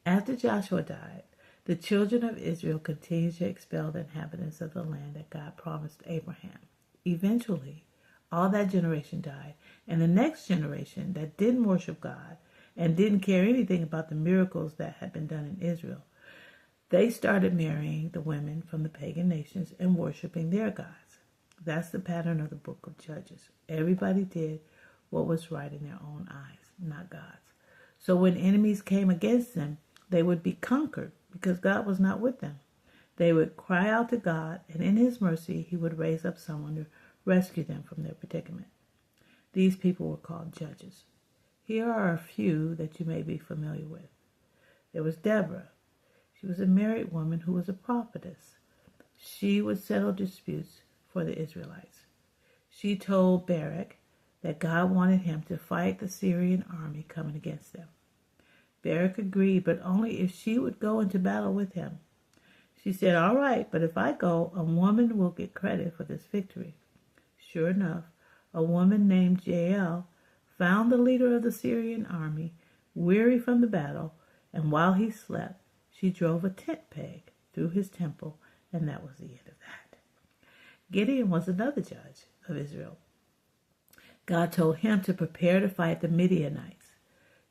After Joshua died, the children of Israel continued to expel the inhabitants of the land that God promised Abraham. Eventually, all that generation died, and the next generation that didn't worship God and didn't care anything about the miracles that had been done in Israel, they started marrying the women from the pagan nations and worshiping their gods. That's the pattern of the book of Judges. Everybody did what was right in their own eyes, not God's. So when enemies came against them, they would be conquered because God was not with them. They would cry out to God, and in his mercy, he would raise up someone to rescue them from their predicament. These people were called judges. Here are a few that you may be familiar with. There was Deborah. She was a married woman who was a prophetess. She would settle disputes for the Israelites. She told Barak that God wanted him to fight the Syrian army coming against them. Barak agreed, but only if she would go into battle with him. She said, "All right, but if I go, a woman will get credit for this victory." Sure enough, a woman named Jael found the leader of the Syrian army, weary from the battle, and while he slept, she drove a tent peg through his temple, and that was the end of that. Gideon was another judge of Israel. God told him to prepare to fight the Midianites.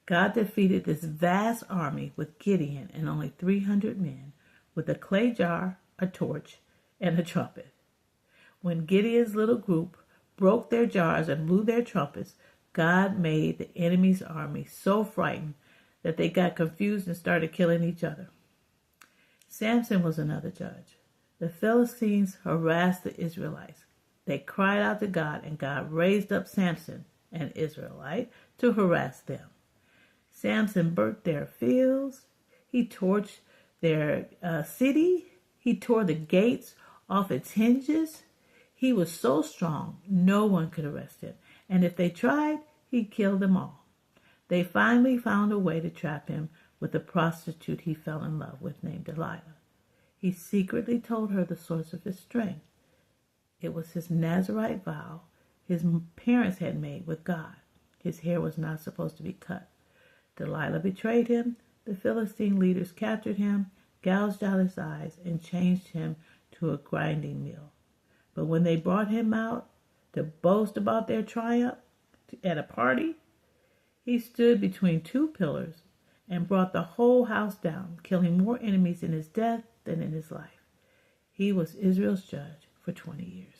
God defeated this vast army with Gideon and only 300 men, with a clay jar, a torch, and a trumpet. When Gideon's little group broke their jars and blew their trumpets, God made the enemy's army so frightened that they got confused and started killing each other. Samson was another judge. The Philistines harassed the Israelites. They cried out to God, and God raised up Samson, an Israelite, to harass them. Samson burnt their fields. He torched their city. He tore the gates off its hinges. He was so strong, no one could arrest him. And if they tried, he'd kill them all. They finally found a way to trap him with a prostitute he fell in love with named Delilah. He secretly told her the source of his strength. It was his Nazirite vow his parents had made with God. His hair was not supposed to be cut. Delilah betrayed him. The Philistine leaders captured him, gouged out his eyes, and changed him to a grinding mill. But when they brought him out to boast about their triumph at a party, he stood between two pillars and brought the whole house down, killing more enemies in his death than in his life. He was Israel's judge for 20 years.